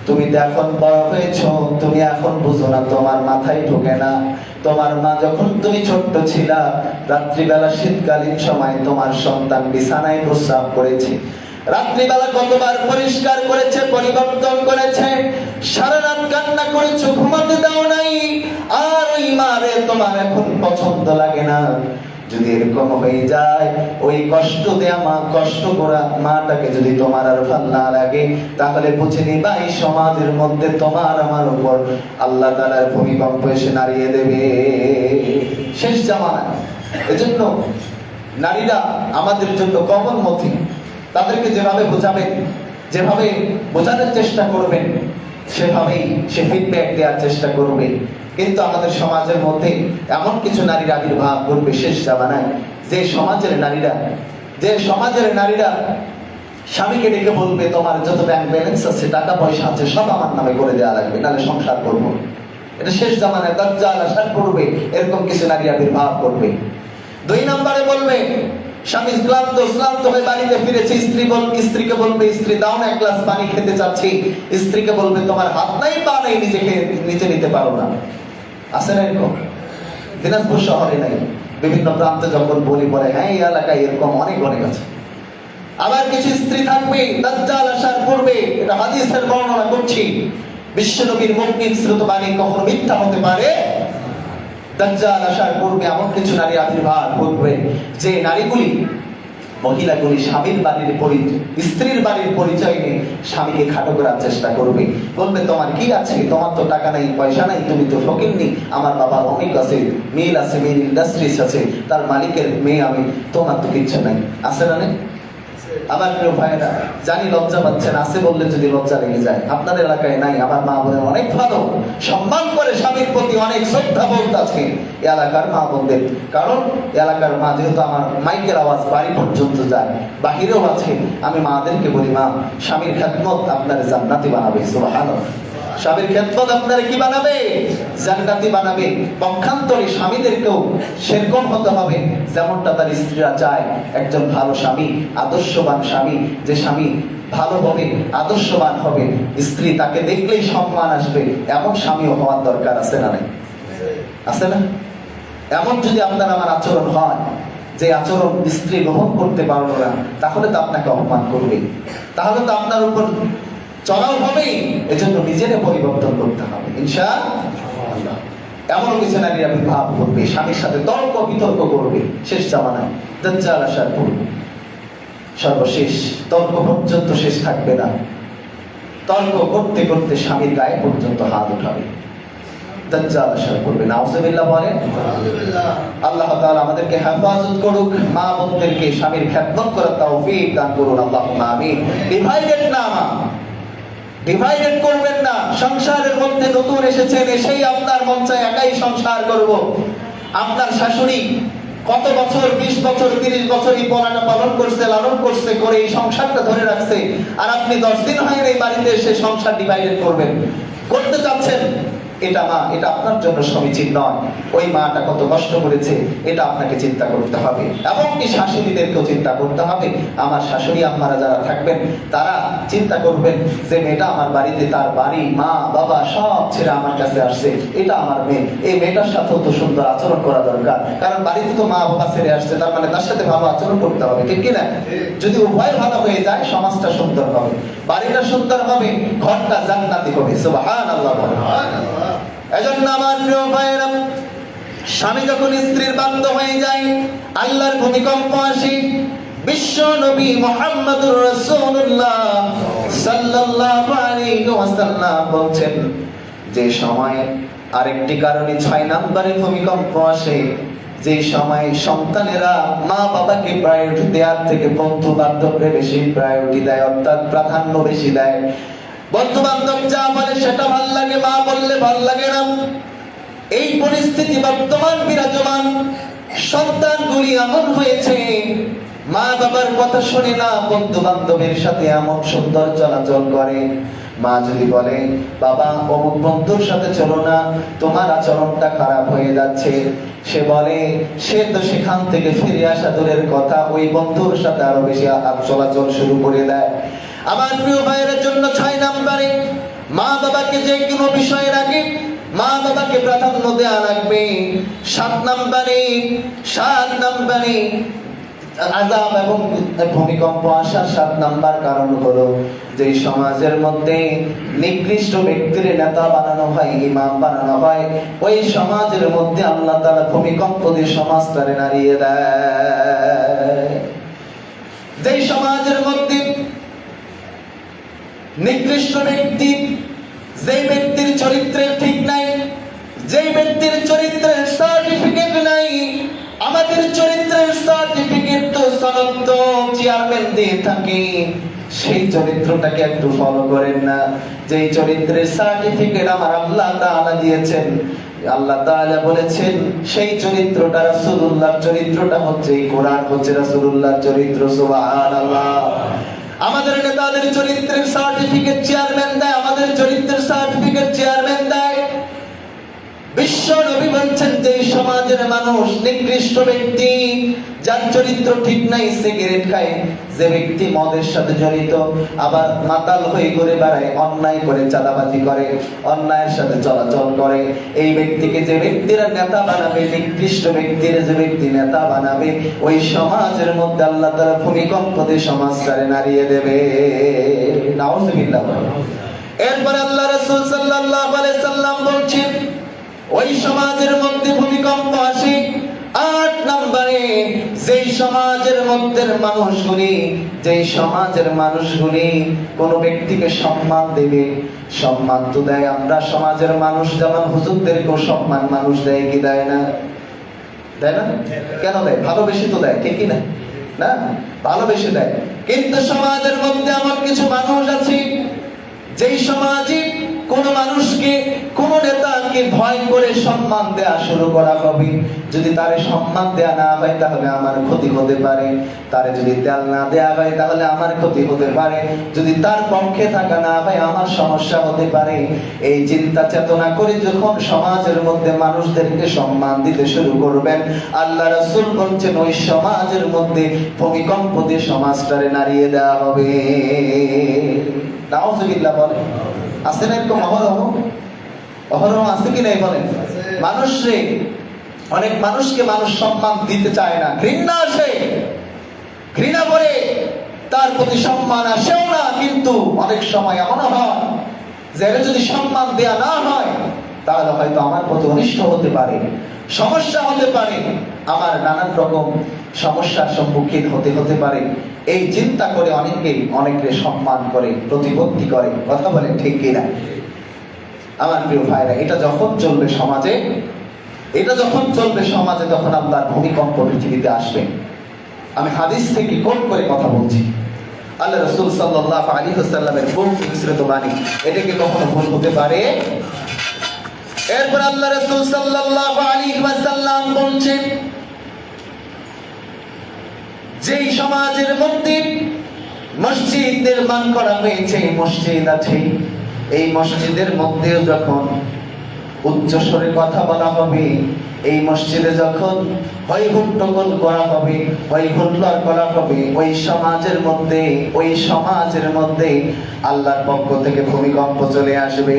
তুমি তো এখন বড় হয়েছো, তুমি এখন বুঝো না, তোমার মাথায় ঢোকে না। তোমার মা যখন তুমি ছোট্ট ছিলা, রাত্রিবেলা শীতকালীন সময় তোমার সন্তান বিছানায় প্রস্রাব করেছে, রাত্রিবেলা কতবার পরিষ্কার করেছে, পরিবর্তন করেছে, সারা রাত কান্না করেছো, ঘুমাতে দাও নাই, আর ওই মারে তোমার এখন পছন্দ লাগে না। যদি এরকম হয়ে যায়, ওই কষ্ট দেয়া মা, কষ্ট করা মাটাকে যদি তোমার আর ভাল না লাগে, তাহলে বুঝে নিবা এই সমাজের মধ্যে তোমার আমার উপর আল্লাহ তাআলার ভূমিকম্প এসে নাড়িয়ে দেবে শেষ জামানায়। এজন্য নারীরা আমাদের জন্য কমলমতি। তাদেরকে যেভাবে বোঝাবেন, যেভাবে বোঝানোর চেষ্টা করবেন, সেভাবেই সে ফিডব্যাক দেওয়ার চেষ্টা করবে। কিন্তু আমাদের সমাজের মধ্যে এমন কিছু নারীর আবির্ভাব করবে শেষ জামানায়, যে সমাজের নারীরা স্বামীকে ডেকে বলবে, তোমার যত ব্যাংক ব্যালেন্স আছে, টাকা পয়সা আছে, সব আমার নামে করে দেওয়া লাগবে, নাহলে সংসার করবো। এটা শেষ জামানায় দাজ্জাল আসার করবে, এরকম কিছু নারী আবির্ভাব করবে। 2 নম্বরে বলবে, স্বামী ক্লান্ত হয়ে বাড়িতে ফিরেছে, স্ত্রীকে বলবে, স্ত্রী দাও না এক গ্লাস পানি, খেতে চাচ্ছি। স্ত্রীকে বলবে, তোমার হাত নাই পা নাই, নিজে নিতে পারো না। আছে না এরকম? দিনাজপুর শহরে নাই, বিভিন্ন প্রান্তে যখন বলি বলে, হ্যাঁ এই এলাকায় এরকম অনেক আছে। আবার কিছু স্ত্রী থাকবে দাজ্জাল আসার পূর্বে, এটা হাদিসের বর্ণনা করছি, বিশ্বনবীর মুখ নিঃসৃত বাণী কখনো মিথ্যা হতে পারে। দাজ্জাল আসার পূর্বে এমন কিছু নারী আবির্ভাব করবে, যে নারীগুলি, মহিলাগুলি স্ত্রীর বাড়ির পরিচয় নিয়ে স্বামীকে খাটো করার চেষ্টা করবে। বলবে, তোমার কি আছে, তোমার তো টাকা নাই, পয়সা নাই, তুমি তো ফকিন্নি, আমার বাবার অনেক আছে, মিল আছে, মিল ইন্ডাস্ট্রিজ আছে, তার মালিকের মেয়ে আমি, তোমার তো কিচ্ছু নাই। আছে না? আমার প্রিয় ভাইয়েরা, জানি লজ্জা পাচ্ছেন, আছে বললে যদি লজ্জা লেগে যায়। আপনাদের এলাকায় নাই? আমার মা বোনের অনেক ভালো, সম্মান করে, স্বামীর প্রতি অনেক শ্রদ্ধা বোধ আছে এলাকার মা বোনদের। কারণ এলাকার মা, যেহেতু আমার মাইকের আওয়াজ বাড়ি পর্যন্ত যায়, বাহিরেও আছে, আমি মাদেরকে বলি, মা, স্বামীর খেদমত আপনার জান্নাতি বানাবে। সুবহানাল্লাহ। স্বামীর খেদমত আপনারা কি বানাবে? জান্নাতি বানাবে। পক্ষান্তরে স্বামীদেরকেও সেরকম হতে হবে যেমনটা তার স্ত্রীরা চায়। একজন ভালো স্বামী, আদর্শবান স্বামী, যে স্বামী ভালো হবে, আদর্শবান হবে, স্ত্রী তাকে দেখলেই সম্মান আসবে, এমন স্বামীও হওয়ার দরকার। আছে না? নাই? আছে না? এমন যদি আপনার আমার আচরণ হয়, যে আচরণ স্ত্রী গ্রহণ করতে পারলো না, তাহলে তো আপনাকে অপমান করবে, তাহলে তো আপনার উপর চড়াও হবে। এজন্য নিজেকে পরিবর্তন করতে হবে ইনশাআল্লাহ। এমন কিছু নারী আবির্ভাব করবে, স্বামীর সাথে তর্ক বিতর্ক করবে শেষ জামানায়, দাজ্জাল আসার পূর্বে। সর্বশেষ তর্ক পর্যন্ত শেষ থাকবে না, তর্ক করতে করতে স্বামীর গায়ে পর্যন্ত হাত উঠাবে, দাজ্জাল আসার পূর্বে। নাউজুবিল্লাহ বলেন। আল্লাহ তাআলা আমাদেরকে হেফাজত করুক, মা বোনদেরকে স্বামীর খেদমত করার তৌফিক দান করুন, আল্লাহুম্মা আমিন। ডিভাইডেড করবেন না। সংসারের মধ্যে নতুন এসেছেন, এসেই আপনার মন চায় একাই সংসার করব। আপনার শাশুড়ি কত বছর, 20 বছর, 30 বছর এই পড়াটা পালন করছে, লালন করছে, করে এই সংসারটা ধরে রাখছে, আর আপনি 10 দিন হয় এই বাড়িতে এসে সংসার ডিভাইডেড করবেন, করতে চাচ্ছেন, এটা মা, এটা আপনার জন্য সমীচীন নয়। ওই মাটা কত কষ্ট করেছে এটা আপনাকে চিন্তা করতে হবে, এবং কি শাশুড়িদেরকেও চিন্তা করতে হবে। আমার শাশুড়ি আম্মারা যারা থাকবেন তারা চিন্তা করবেন যে মেয়েটা আমার বাড়িতে, তার বাড়ি, মা বাবা সব ছেড়ে আমার কাছে আসছে, এটা আমার মেয়ে, এই মেয়েটার সাথেও তো সুন্দর আচরণ করা দরকার, কারণ বাড়িতে তো মা বাবা ছেড়ে আসছে, তার মানে তার সাথে ভালো আচরণ করতে হবে, ঠিক কিনা? যদি উভয় ভালো হয়ে যায় সমাজটা সুন্দর হবে, বাড়িটা সুন্দর হবে, ঘরটা জান্নাতি হবে। সুবহানাল্লাহ। এজন্য আমার প্রিয় ভাইরা, স্বামী যখন স্ত্রীর বাধ্য হয়ে যায়, আল্লাহর ভূমিকম্প আসে। বিশ্ব নবী মুহাম্মদুর রাসূলুল্লাহ সাল্লাল্লাহু আলাইহি ওয়াসাল্লাম বলছেন, যে সময় আরেকটি কারণে 6 নম্বরে ভূমিকম্প আসে, যে সময় সন্তানেরা মা বাবাকে প্রায়োরিটি দেওয়ার থেকে বন্ধু বান্ধবকে বেশি প্রায়োরিটি দেয়, অর্থাৎ প্রাধান্য বেশি দেয়। বন্ধু বান্ধব যা বলে সেটা ভাল লাগে, মা বললে ভাল লাগে না। এই পরিস্থিতি বর্তমান বিরাজমান। সন্তানগুলি এমন হয়েছে, মা বাবার কথা শুনে না, বন্ধু বান্ধবের সাথে এমন সুন্দর চলাচল করে। মা যদি বলে, বাবা অমুক বন্ধুর সাথে চলো না, তোমার আচরণটা খারাপ হয়ে যাচ্ছে, সে বলে, সে তো সেখান থেকে ফিরে আসা দূরের কথা, ওই বন্ধুর সাথে আরো বেশি চলাচল শুরু করে দেয়। আমার প্রিয় ভাইয়ের জন্য 6 নম্বরে মা বাবাকে যে কোনো বিষয়ের আগে মা বাবাকে প্রাধান্য দেওয়া লাগবে। 7 নম্বরে আযাব এবং ভূমিকম্প আসার 7 নম্বর কারণ হলো, যে সমাজের মধ্যে নিকৃষ্ট ব্যক্তির নেতা বানানো হয়, ইমাম বানানো হয়, ওই সমাজের মধ্যে আল্লাহ তাআলা ভূমিকম্প দিয়ে সমাজটারে নাড়িয়ে দেয়। যেই সমাজের মধ্যে নিকৃষ্ট ব্যক্তি, যেই ব্যক্তির চরিত্রের ঠিক নাই, যেই ব্যক্তির চরিত্রের সার্টিফিকেট নাই, আমাদের চরিত্রের সার্টিফিকেট তো সনদ তো চেয়ারম্যান দিয়ে থাকে, সেই চরিত্রটাকে একটু ফলো করেন না। যেই চরিত্রের সার্টিফিকেট আমার আল্লাহ তাআলা দিয়েছেন, আল্লাহ তাআলা বলেছেন সেই চরিত্রটা রাসূলুল্লাহর চরিত্রটা হচ্ছে, এই কোরআন হচ্ছে রাসূলুল্লাহর চরিত্র। সুবহানাল্লাহ। আমাদের নেতাদের চরিত্রের সার্টিফিকেট চেয়ারম্যান দেয়, আমাদের চরিত্রের সার্টিফিকেট চেয়ারম্যান দেয়। বিশ্ব নবী বলছেন, যে সমাজের মানুষ নিকৃষ্ট ব্যক্তি, যার চরিত্র ঠিক নাই, সিগারেট খায়, যে ব্যক্তি মদের সাথে জড়িত, আবার মাতাল হয়ে ঘুরে বেড়ায়, অন্যায় করে, চাঁদাবাজি করে, অন্যায়ের সাথে চলাচল করে, এই ব্যক্তিকে যে ব্যক্তিরা নেতা বানাবে, নিকৃষ্ট ব্যক্তির যে ব্যক্তি নেতা বানাবে, ওই সমাজের মধ্যে আল্লাহ তাআলা ভূমিকম্প দিয়ে সমাজটারে নাড়িয়ে দেবে। নাউযুবিল্লাহ। এরপর আল্লাহ রাসূল সাল্লাল্লাহু আলাইহি সাল্লাম বলছেন, ওই সমাজের মধ্যে ভূমিকম্প আসে। 8 নম্বরে, যেই সমাজের মধ্যে মানুষগুলি কোন ব্যক্তিকে সম্মান দেবে, সম্মান তো দেয়, আমরা সমাজের মানুষ যেমন হুজুরদেরকেও সম্মান মানুষ দেয় কি দেয় না? দেয় না? কেন দেয়? ভালোবেসে তো দেয়, ঠিক না? না, ভালোবেসে দেয়। কিন্তু সমাজের মধ্যে এমন কিছু মানুষ আছে, যেই সমাজে কোন মানুষকে, কোন নেতাকে ভয় করে সম্মান দেয়া শুরু করা হবে। যদি তারে সম্মান দেয়া না হয় তাহলে আমার ক্ষতি হতে পারে, তারে যদি তেল না দেয়া হয় তাহলে আমার ক্ষতি হতে পারে, যদি তার পক্ষে থাকা না হয় আমার সমস্যা হতে পারে। এই চিন্তা চেতনা করে যখন সমাজের মধ্যে মানুষদেরকে সম্মান দিতে শুরু করবেন, আল্লাহ রাসূল বলছেন, ওই সমাজের মধ্যে ভূমিকম্প দিয়ে সমাজটারে নাড়িয়ে দেওয়া হবে। নাউযুবিল্লাহ। বলে আছে না এরকম? অহরহ আছে কি নাই বলেন? মানুষরে, অনেক মানুষকে মানুষ সম্মান দিতে চায় না, ঘৃণা আসে, ঘৃণা করে তার প্রতি সম্মান আসেও না। কিন্তু অনেক সময় এমন হয় যে যদি সম্মান দেয়া না হয় তাহলে হয়তো আমার প্রতি অনিষ্ট হতে পারে, সমস্যা হতে পারে, আমার নানান রকম সমস্যার সম্মুখীন হতে পারে। এই চিন্তা করে অনেকে সম্মান করে, প্রতিপত্তি করে। কথা বলে ঠিক কিনা? আমার প্রিয় ভাইরা, এটা যখন চলবে সমাজে, তখন আল্লাহর ভূমিকম্প পৃথিবীতে আসবে। আমি হাদিস থেকে কোট করে কথা বলছি, আল্লাহ রাসূল সাল্লাল্লাহু আলাইহি ওয়াসাল্লামের মিশ্রিত বাণী, এটাকে কখনো ভুল হতে পারে? এরপর আল্লাহ রাসূল সাল্লাল্লাহু আলাইহি ওয়াসাল্লাম বলছেন, যেই সমাজের মধ্যে মসজিদ নির্মাণ করা হয়েছে, মসজিদ আছে, এই মসজিদের মধ্যেও যখন উচ্চস্বরে কথা বলা হবে, এই মসজিদে যখন হই হুট্টগোল করা হবে, হই হুল্লোড় করা হবে, ওই সমাজের মধ্যে আল্লাহর পক্ষ থেকে ভূমিকম্প চলে আসবে।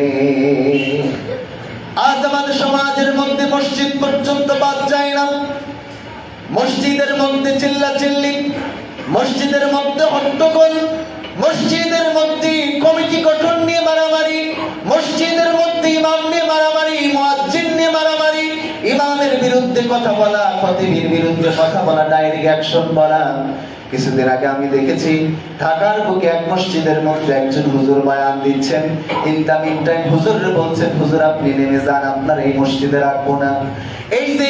আজ আমাদের সমাজের মধ্যে মসজিদ পর্যন্ত বাদ যায় না, মসজিদের মধ্যে চিল্লাচিল্লি, মসজিদের মধ্যে হট্টগোল, মসজিদের মধ্যে কমিটি গঠন নিয়ে মারামারি, মসজিদের মধ্যে ইমাম নিয়ে মারামারি, মুয়াজ্জিন নিয়ে মারামারি, ইমামের বিরুদ্ধে কথা বলা, খতিবের বিরুদ্ধে কথা বলা, ডাইরেক্ট অ্যাকশন বলা। কিছুদিন আগে আমি দেখেছি ঢাকার বুকে এক মসজিদের মধ্যে একজন হুজুর বয়ান দিচ্ছেন, ইনটাইম হুজুররে বলছেন, হুজুর আপনি নেমে যান, আপনার এই মসজিদে রাখবো না। এই যে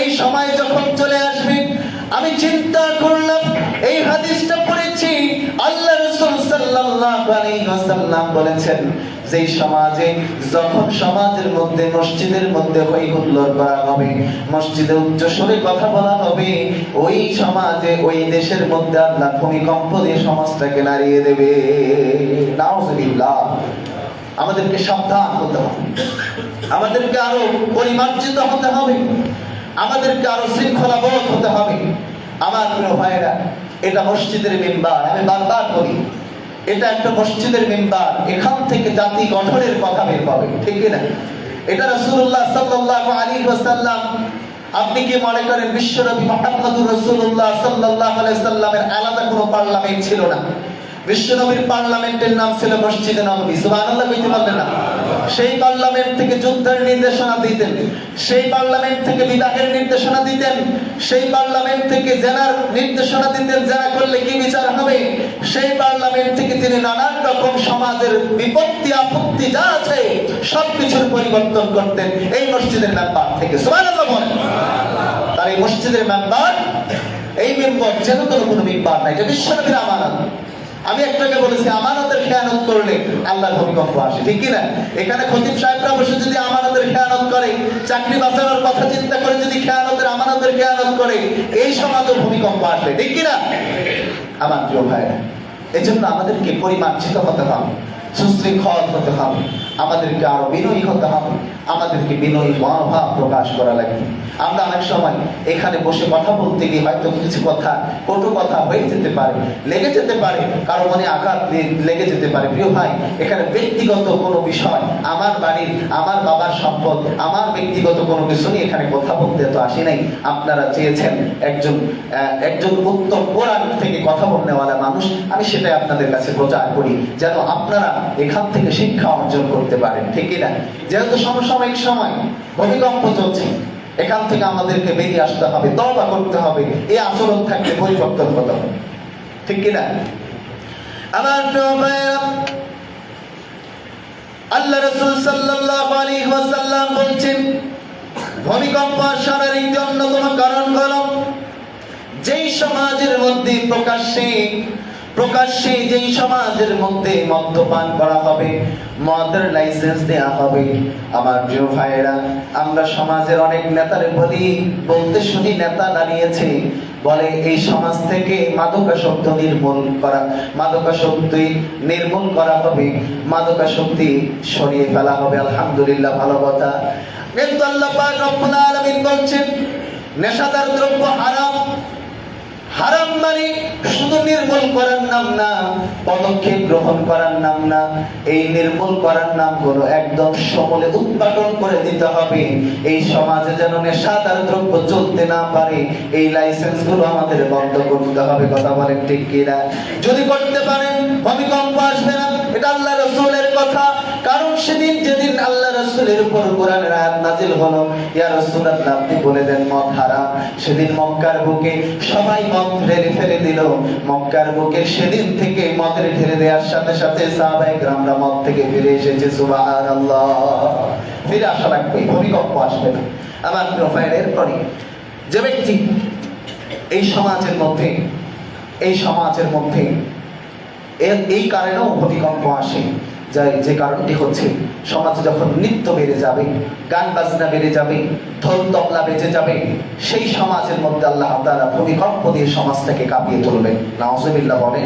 এই সময় যখন চলে আসবে, আমি চিন্তা করলাম, এই হাদিসটা পড়েছি, আল্লাহ রাসূল সাল্লাল্লাহু আলাইহি ওয়াসাল্লাম বলেছেন, যেই সমাজে যখন সমাজের মধ্যে মসজিদের মধ্যে হই হুল্লোড় করা হবে, মসজিদে উচ্চস্বরে কথা বলা হবে, ওই সমাজে ওই দেশের মধ্যে আল্লাহ ভূমিকম্প দিয়ে সমাজটাকে নাড়িয়ে দেবে। নাউযুবিল্লাহ। আমাদেরকে সাবধান হতে হবে, আমাদেরকে আরো পরিমার্জিত হতে হবে, আমাদেরকে আরো শৃঙ্খলাবোধ হতে হবে। আমার প্রিয় ভাইরা, এটা মসজিদের মিম্বার, আমি বারবার বলি, এটা একটা মসজিদের মিম্বার, এখান থেকে জাতি গঠনের কথা বের হবে, ঠিক না? এটা রাসূলুল্লাহ সাল্লাল্লাহু আলাইহি ওয়াসাল্লাম, আপনি কি মনে করেন বিশ্বনবী মুহাম্মদুর রাসূলুল্লাহ সাল্লাল্লাহু আলাইহি ওয়াসাল্লামের আলাদা কোনো পার্লামেন্ট ছিল না? বিশ্বনবীর পার্লামেন্টের নাম ছিল মসজিদে নববী। সুবহানাল্লাহ কইতে পারলেন না? সেই পার্লামেন্ট থেকে যুদ্ধের নির্দেশনা দিতেন, সেই পার্লামেন্ট থেকে বিবাহের নির্দেশনা দিতেন, সেই পার্লামেন্ট থেকে জেনার নির্দেশনা দিতেন, জেনা করলে কি বিচার হবে, সেই পার্লামেন্ট থেকে তিনি নানান রকম সমাজের বিপত্তি আপত্তি যা আছে সবকিছুর পরিবর্তন করতেন এই মসজিদের মেম্বার থেকে। সুবহানাল্লাহ বলেন। তার এই মসজিদের মেম্বার, এই মেম্বার যেন কোনো মেম্বার নাই, এটা বিশ্বনবীর আমানত। আমি একটাকে বলেছি, আমানতের খেয়ানত করলে আল্লাহর ভূমিকম্প আসে, ঠিক কি না? এখানে খতিব সাহেবরা বসে যদি আমানতের খেয়ানত করে, চাকরি বাঁচানোর কথা চিন্তা করে যদি আমানতের খেয়ানত করে, এই সমাজে ভূমিকম্প আসবে, ঠিক কি না? আমার প্রিয় ভাইরা, এই জন্য আমাদেরকে পরিমার্জিত হতে হবে, সুশৃঙ্খল হতে হবে, আমাদেরকে আরো বিনয়ী হতে হবে, আমাদেরকে বিনয়ী মনোভাব প্রকাশ করা লাগবে। আমরা অনেক সময় এখানে বসে কথা বলতে গিয়ে হয়তো কিছু কথা, কটু কথা হয়ে যেতে পারে, লেগে যেতে পারে, কারো মনে আঘাত লেগে যেতে পারে। প্রিয় ভাই, এখানে ব্যক্তিগত কোনো বিষয়, আমার বাড়ির, আমার বাবার সম্পদ, আমার ব্যক্তিগত কোনো কিছু নিয়ে এখানে কথা বলতে তো আসি নাই। আপনারা চেয়েছেন একজন উত্তম কোরআন থেকে কথা বলনেওয়ালা মানুষ, আমি সেটাই আপনাদের কাছে প্রচার করি, যেন আপনারা এখান থেকে শিক্ষা অর্জন করতে পারেন, ঠিক কিনা? যেহেতু সমসাময়িক সময় ভূমিকম্প চলছে, এখান থেকে আমাদেরকে বেরিয়ে আসতে হবে, তওবা করতে হবে, এই আচরণ থাকলে পরিবর্তন হতে হবে, ঠিক কিনা? আমার প্রিয় ভাইরা, আল্লাহ রাসূল সাল্লাল্লাহু আলাইহি ওয়াসাল্লাম বলেছেন, ভূমিকম্প আসার একটি অন্যতম কারণ হলো যেই সমাজের মধ্যে প্রকাশ্যে যেই সমাজের মধ্যে মদ্যপান করা হবে, মদের লাইসেন্স দেয়া হবে। আমার প্রিয় ভাইয়েরা, আমরা সমাজের অনেক নেতারে বলতে শুনি, নেতা দাঁড়িয়েছে বলে এই সমাজ থেকে মাদকাসক্তি নির্মূল করা হবে, মাদকাসক্তি সরিয়ে ফেলা হবে। আলহামদুলিল্লাহ, ভালো কথা। কিন্তু আল্লাহ পাক রব্বুল আলামিন বলছেন, নেশাদার দ্রব্য হারাম। হারাম মানে শুধু নির্মূল করার নাম না, পদক্ষেপ গ্রহণ করার নাম না, এই নির্মূল করার নাম হলো একদম সমূলে উৎপাদন করে দিতে হবে। এই সমাজে যেন নেশাদার দ্রব্য চলতে না পারে, এই লাইসেন্স গুলো আমাদের বন্ধ করতে হবে। কথা বলেন ঠিক কিনা? যদি করতে পারেন, ভূমিকম্প আসবে না। এটা আল্লাহ রাসূলের কথা। কারণ যেদিন আল্লাহ রাসূলের উপর কোরআনের আয়াত নাযিল হলো, ইয়া রাসূলুল্লাহ আপনি বলে দেন মদ হারাম, সেদিন মক্কার বুকে সবাই মদ ফেলে দিল। মক্কার বুকে সেদিন থেকে মদের ঢেলে দেওয়ার সাথে সাথে সাহাবায়ে কেরামরা মদ থেকে ফিরে এসেছে। সুবহানাল্লাহ। ফিরে আসা লাগবে, ভূমিকম্প আসবে না। আমার প্রিয় ভাইরা, এরপরে যে ব্যক্তি এই সমাজের মধ্যে এই কারণেও ভূমিকম্প আসে, যে কারণটি হচ্ছে সমাজে যখন নৃত্য বেড়ে যাবে, গান বাজনা বেড়ে যাবে, ঢোল তবলা বেজে যাবে, সেই সমাজের মধ্যে আল্লাহ তাআলা ভূমিকম্প দিয়ে সমাজটাকে কাঁপিয়ে তুলবেন। নাউজুবিল্লাহ বলেন।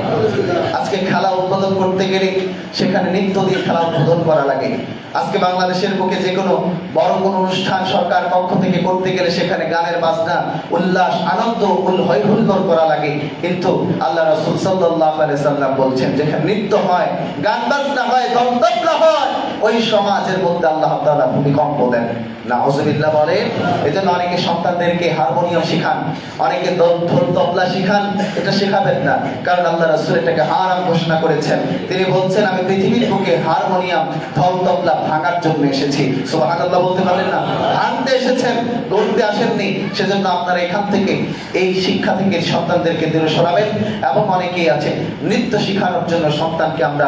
আজকে খেলা উদ্বোধন করতে গেলে সেখানে নৃত্য দিয়ে খেলা উদ্বোধন করা লাগে। আজকে বাংলাদেশের বুকে যে কোনো বড় কোনো অনুষ্ঠান সরকার পক্ষ থেকে করতে গেলে সেখানে গানের বাজনা, উল্লাস, আনন্দ, হৈ হুল্লোড় করা লাগে। কিন্তু আল্লাহ রাসূল সাল্লাল্লাহু আলাইহি সাল্লাম বলছেন, যেখানে নৃত্য হয়, গান বাজনা হয়, ঢোল তবলা হয়, ওই সমাজের মধ্যে আল্লাহ তাআলা ভূমিকম্প দেন। নাউজুবিল্লাহ বলেন। এজন্য অনেকে সন্তানদেরকে হারমোনিয়াম শিখান, অনেকে ঢোল তবলা শিখান। এটা শেখাবেন না, কারণ আল্লাহ রাসূল এটাকে হারাম ঘোষণা করেছেন। তিনি বলছেন, আমি পৃথিবীর বুকে হারমোনিয়াম, ঢোল তবলা ভাঙার জন্য এসেছি। সুবহানাল্লাহ বলতে পারেন না? ভাঙতে এসেছেন, গড়তে আসেননি। সেজন্য আপনারা এখান থেকে এই শিক্ষা থেকে সন্তানদেরকে দূরে সরাবেন। এবং অনেকেই আছে নৃত্য শেখানোর জন্য সন্তানকে আমরা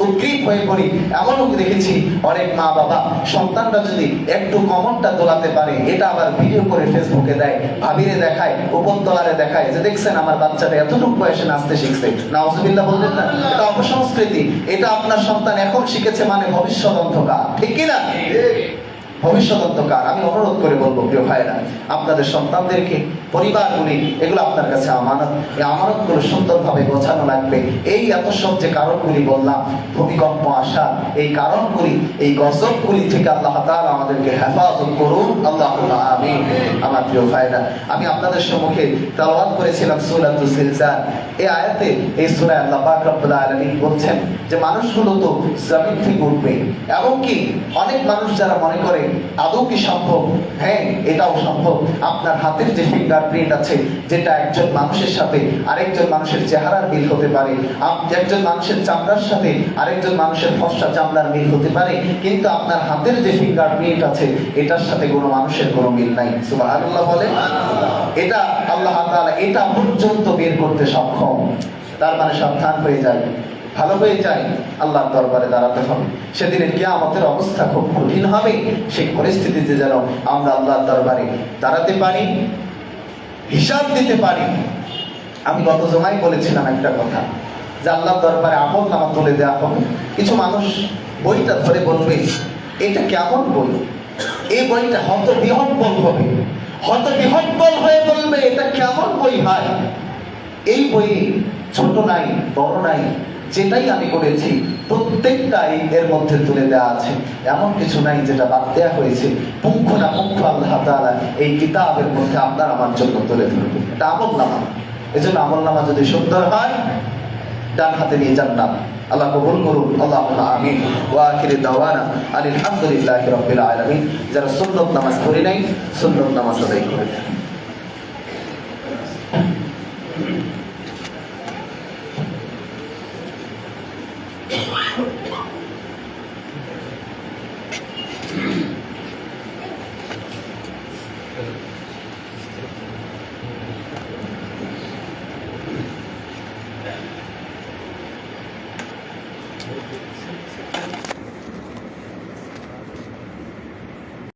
উদ্গ্রীব হয়ে পড়ি। এমনও দেখেছি অনেক মা বাবা সন্তানরা যদি একটু কমরটা দোলাতে পারে, এটা আবার ভিডিও করে ফেসবুকে দেয়, ভাবিরে দেখায়, উপরতলারে দেখায় যে দেখছেন আমার বাচ্চাটা এতটুকু বয়সে নাচতে শিখছে। নাউজুবিল্লাহ বললেন না? এটা অপসংস্কৃতি। এটা আপনার সন্তান এখন শিখেছে মানে ভবিষ্যৎ অন্ধকার, ঠিক কিনা? ভবিষ্যৎ অন্ধকার। আমি অনুরোধ করে বলবো প্রিয় ভাইরা, আপনাদের সন্তানদেরকে, পরিবারগুলি, এগুলো আপনার কাছে আমানত। এই আমানতগুলো সুন্দরভাবে গোছানো লাগবে। এই এত সব যে কারণগুলি বললাম, ভূমিকম্প আসা, এই কারণগুলি, এই গজবগুলি থেকে আল্লাহ তাআলা আমাদেরকে হেফাজত করুন। আল্লাহুম্মা আমিন। আমার প্রিয় ভাইরা, আমি আপনাদের সম্মুখে তেলাওয়াত করেছিলাম সূরাতুল জিলজাল। এই আয়াতে, এই সূরায় আল্লাহ পাক রব্বুল আলামিন বলছেন যে মানুষগুলো তো জমিন থেকে উঠবে। এবং কি অনেক মানুষ যারা মনে করে আদৌ কি সম্ভব? হ্যাঁ, এটাও সম্ভব। আপনার হাতের যে ফিঙ্গারপ্রিন্ট আছে, যেটা একজন মানুষের সাথে আরেকজন মানুষের চেহারার মিল হতে পারে, একজন মানুষের চামড়ার সাথে আরেকজন মানুষের ফর্সা চামড়ার মিল হতে পারে, কিন্তু আপনার হাতের যে ফিঙ্গারপ্রিন্ট আছে এটার সাথে কোনো মানুষের কোনো মিল নাই। সুবহানাল্লাহ বলে। এটা আল্লাহ তাআলা এটা পর্যন্ত বের করতে সক্ষম। তার মানে সাবধান হয়ে যায়, ভালো হয়ে যায়, আল্লাহর দরবারে দাঁড়াতে হবে। সেদিনে কিয়ামতের অবস্থা খুব কঠিন হবে। সেই পরিস্থিতিতে যেন আমরা আল্লাহর দরবারে দাঁড়াতে পারি, হিসাব দিতে পারি। আমি গত জমায় বলেছিলাম একটা কথা, যে আল্লাহর দরবারে আমলনামা তুলে দেওয়া হবে। কিছু মানুষ বইটা ধরে বলবে এটা কেমন বই, এই বইটা হতবিহ্বল হবে, হতবিহ্বল হয়ে বলবে এটা কেমন বই ভাই। এই বইয়ে ছোট নাই, বড় নাই, যেটাই আমি করেছি প্রত্যেকটাই এর মধ্যে তুলে দেওয়া আছে। এমন কিছু নাই যেটা বাদ দেওয়া হয়েছে। পুঙ্খ না পুঙ্খ আল্লাহ তাআলা এই কিতাবের মধ্যে আপনার আমার জন্য তুলে ধরবে। এটা আমলনামা। এজন্য আমলনামা যদি সুন্দর হয়, ডান হাতে নিয়ে জান্নাত। আল্লাহ কবুল করুন। আল্লাহুম্মা আমিন। ওয়া আখিরু দাওয়ানা আনিল হামদুলিল্লাহি রাব্বিল আলামিন। যারা সুন্নত নামাজ পড়ে নাই, সুন্নত নামাজ আদায় করে নেন। Good.